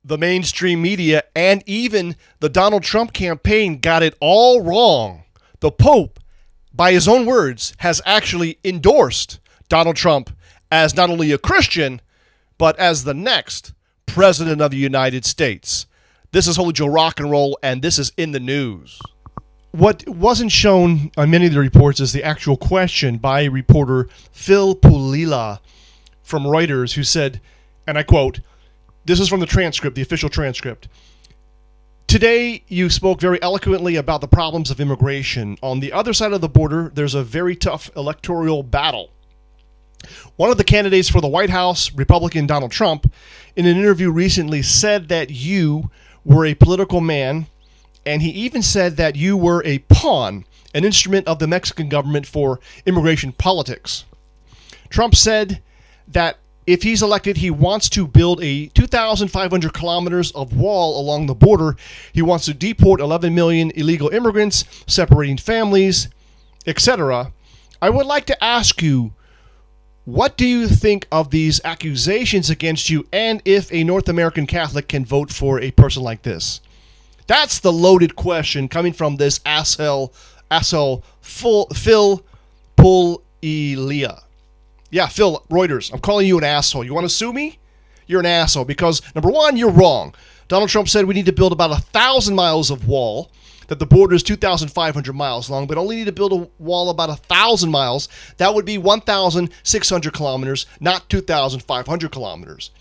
the mainstream media and even the Donald Trump campaign got it all wrong. The Pope, by his own words, has actually endorsed Donald Trump as not only a Christian, but as the next President of the United States. This is Holy Joe Rock and Roll, and this is In the News. What wasn't shown on many of the reports is the actual question by reporter Phil Pullella from Reuters, who said, and I quote, this is from the transcript, the official transcript. Today, you spoke very eloquently about the problems of immigration. On the other side of the border, there's a very tough electoral battle. One of the candidates for the White House, Republican Donald Trump, in an interview recently said that you were a political man, and he even said that you were a pawn, an instrument of the Mexican government for immigration politics. Trump said that if he's elected, he wants to build a 2,500 kilometers of wall along the border. He wants to deport 11 million illegal immigrants, separating families, etc. I would like to ask you, what do you think of these accusations against you, and if a North American Catholic can vote for a person like this? That's the loaded question coming from this asshole Phil Pullella. Yeah, Phil, Reuters, I'm calling you an asshole. You want to sue me? You're an asshole because, number one, you're wrong. Donald Trump said we need to build about 1,000 miles of wall, that the border is 2,500 miles long, but only need to build a wall about 1,000 miles. That would be 1,600 kilometers, not 2,500 kilometers.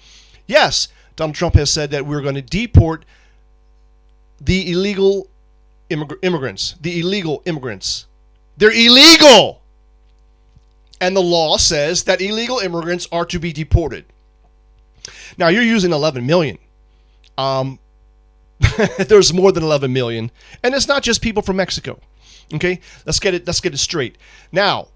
Yes, Donald Trump has said that we're going to deport the illegal immigrants. The illegal immigrants. They're illegal! And the law says that illegal immigrants are to be deported. Now, you're using 11 million. There's more than 11 million. And it's not just people from Mexico. Okay? Let's get it straight. Now,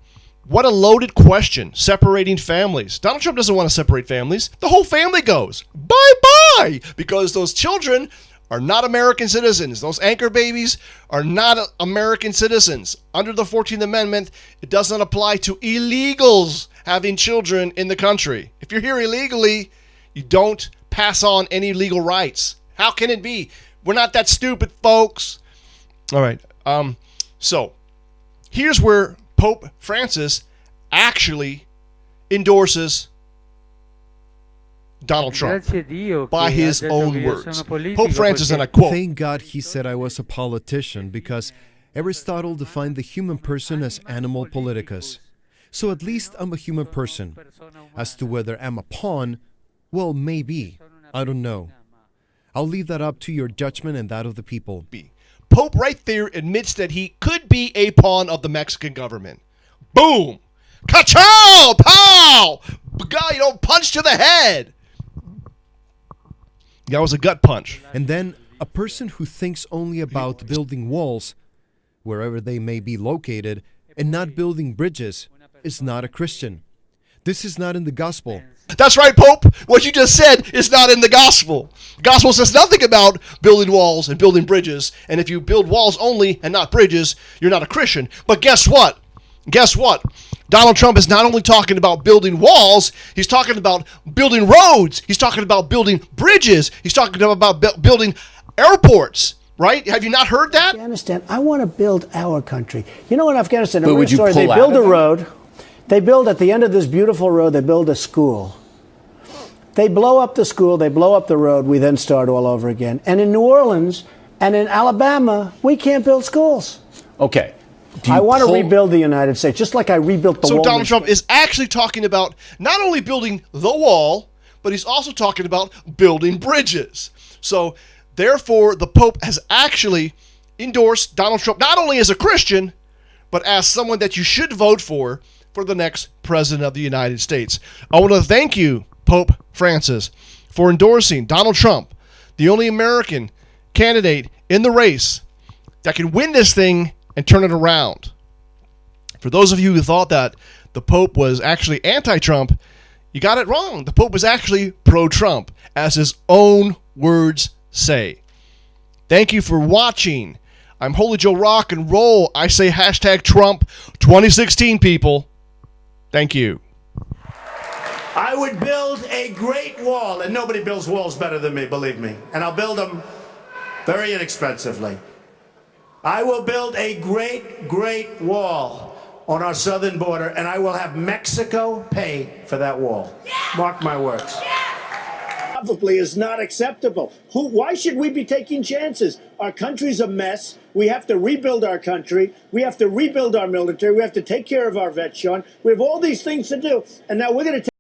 what a loaded question. Separating families. Donald Trump doesn't want to separate families. The whole family goes. Bye-bye! Because those children are not American citizens. Those anchor babies are not American citizens. Under the 14th Amendment, it does not apply to illegals having children in the country. If you're here illegally, you don't pass on any legal rights. How can it be? We're not that stupid, folks. All right. So here's where Pope Francis actually endorses Donald Trump by his own words. Pope Francis, and I quote, "Thank God he said I was a politician, because Aristotle defined the human person as animal politicus. So at least I'm a human person. As to whether I'm a pawn, well, maybe. I don't know. I'll leave that up to your judgment and that of the people." Pope right there admits that he could be a pawn of the Mexican government. Boom! Ka-chow! Pow! Punch to the head. That was a gut punch. And then a person who thinks only about building walls, wherever they may be located, and not building bridges, is not a Christian. This is not in the gospel. That's right, Pope. What you just said is not in the gospel. The gospel says nothing about building walls and building bridges. And if you build walls only and not bridges, you're not a Christian. But guess what? Guess what? Donald Trump is not only talking about building walls, he's talking about building roads. He's talking about building bridges. He's talking about building airports, right? Have you not heard that? Afghanistan, I want to build our country. You know, in Afghanistan, they build a road. They build, at the end of this beautiful road, they build a school. They blow up the school, they blow up the road, we then start all over again. And in New Orleans and in Alabama, we can't build schools. Okay. I want to rebuild the United States, just like I rebuilt the wall. So Donald Trump is actually talking about not only building the wall, but he's also talking about building bridges. So therefore, the Pope has actually endorsed Donald Trump not only as a Christian, but as someone that you should vote for the next President of the United States. I want to thank you, Pope Francis, for endorsing Donald Trump, the only American candidate in the race that can win this thing and turn it around. For those of you who thought that the Pope was actually anti-Trump, you got it wrong. The Pope was actually pro-Trump, as his own words say. Thank you for watching. I'm Holy Joe Rock and Roll. I say hashtag Trump 2016, people. Thank you. I would build a great wall, and nobody builds walls better than me, believe me. And I'll build them very inexpensively. I will build a great, great wall on our southern border, and I will have Mexico pay for that wall. Mark my words. Probably is not acceptable. Why should we be taking chances? Our country's a mess. We have to rebuild our country. We have to rebuild our military. We have to take care of our vets, Sean. We have all these things to do, and now we're going to